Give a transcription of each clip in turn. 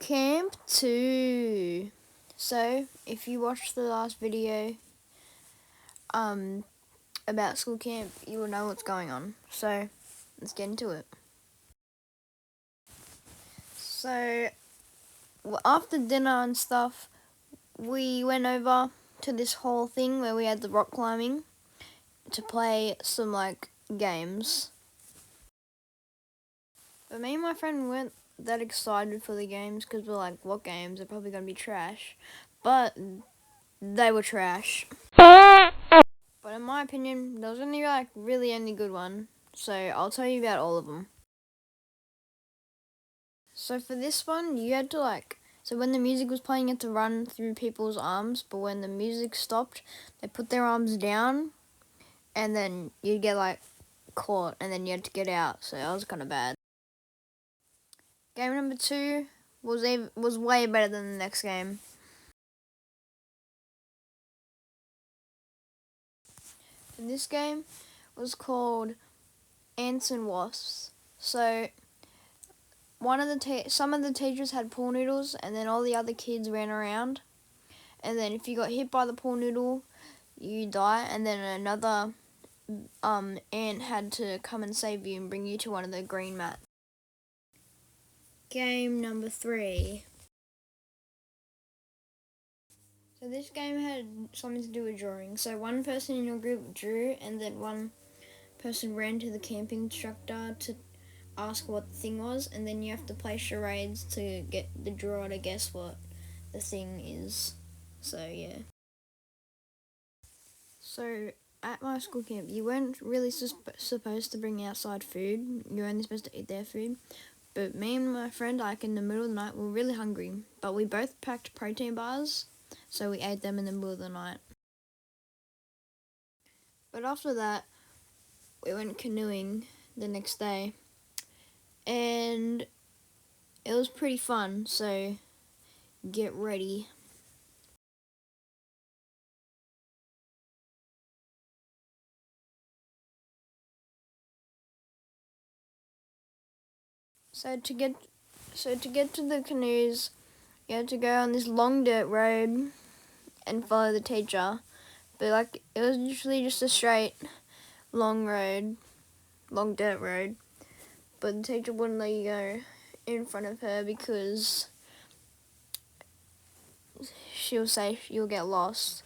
Camp 2. So, if you watched the last video about school camp, you will know what's going on. So, let's get into it. So, after dinner and stuff, we went over to this whole thing where we had the rock climbing to play some, games. But me and my friend weren't that excited for the games because we're like, what games? They're probably going to be trash. But they were trash. But in my opinion, there was only really any good one. So I'll tell you about all of them. So for this one, you had to so when the music was playing, you had to run through people's arms. But when the music stopped, they put their arms down, and then you'd get caught, and then you had to get out. So that was kind of bad. Game number 2 was way better than the next game. And this game was called Ants and Wasps. So some of the teachers had pool noodles, and then all the other kids ran around. And then if you got hit by the pool noodle, you die. And then another ant had to come and save you and bring you to one of the green mats. Game number 3. So this game had something to do with drawing. So one person in your group drew, and then one person ran to the camping instructor to ask what the thing was, and then you have to play charades to get the drawer to guess what the thing is. So yeah. So at my school camp, you weren't really supposed to bring outside food. You were only supposed to eat their food. But me and my friend, in the middle of the night, were really hungry. But we both packed protein bars, so we ate them in the middle of the night. But after that, we went canoeing the next day, and it was pretty fun. So get ready. So to get to the canoes, you had to go on this long dirt road and follow the teacher. But it was usually just a straight, long dirt road. But the teacher wouldn't let you go in front of her because she'll say you'll get lost.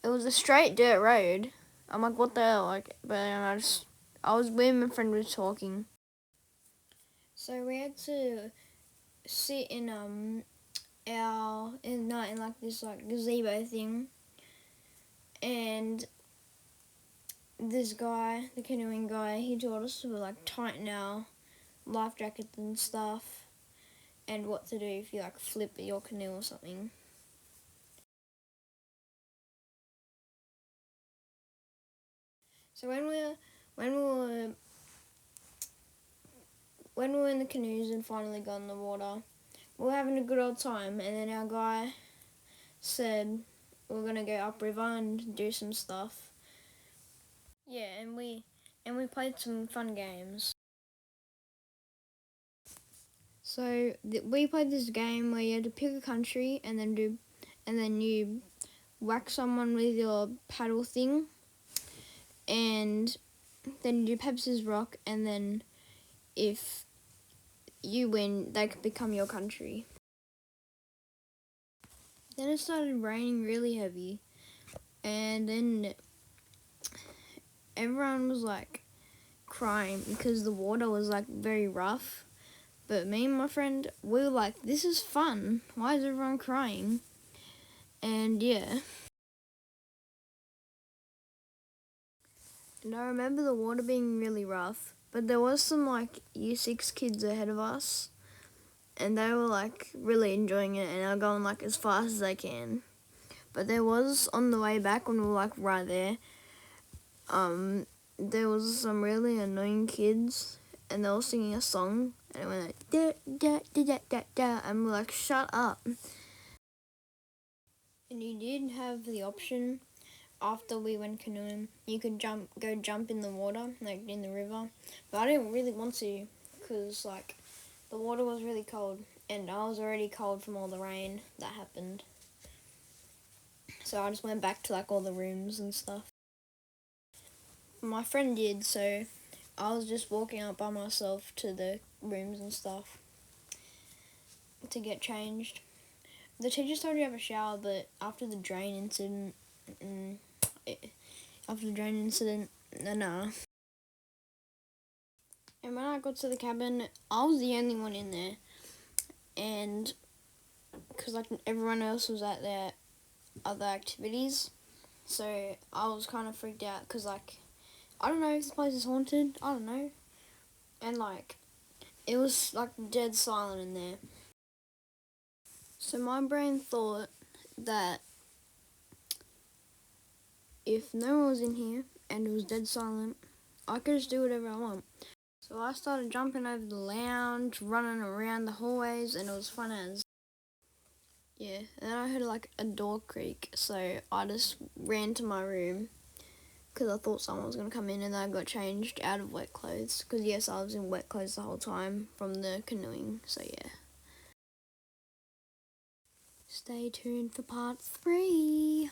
It was a straight dirt road. I'm like, what the hell? But I was me and my friend was talking. So we had to sit in this gazebo thing, and this guy, the canoeing guy, he taught us to tighten our life jackets and stuff, and what to do if you flip your canoe or something. So when we were in the canoes and finally got in the water, we were having a good old time, and then our guy said we're gonna go upriver and do some stuff. Yeah, and we played some fun games. So we played this game where you had to pick a country and then you whack someone with your paddle thing, and then you do Pepsi's rock, and then if you win, they could become your country. Then it started raining really heavy, and then everyone was crying because the water was very rough. But me and my friend, we were like, this is fun. Why is everyone crying? And yeah. And I remember the water being really rough, but there was some year 6 kids ahead of us, and they were really enjoying it, and they were going as fast as they can. But there was, on the way back when we were right there, there was some really annoying kids, and they were singing a song, and it went da da da da da da, and we're shut up. And you did have the option after we went canoeing, you could go jump in the water, in the river. But I didn't really want to, because the water was really cold, and I was already cold from all the rain that happened. So I just went back to like all the rooms and stuff. My friend did, so I was just walking out by myself to the rooms and stuff to get changed. The teachers told you to have a shower, but after the drain incident, nah. And when I got to the cabin, I was the only one in there, and because like everyone else was at their other activities, so I was kind of freaked out because like I don't know if this place is haunted. I don't know, and like it was like dead silent in there. So my brain thought that if no one was in here and it was dead silent, I could just do whatever I want. So I started jumping over the lounge, running around the hallways, and it was fun as. Yeah, and then I heard like a door creak, so I just ran to my room because I thought someone was going to come in, and then I got changed out of wet clothes because yes, I was in wet clothes the whole time from the canoeing, so yeah. Stay tuned for part 3.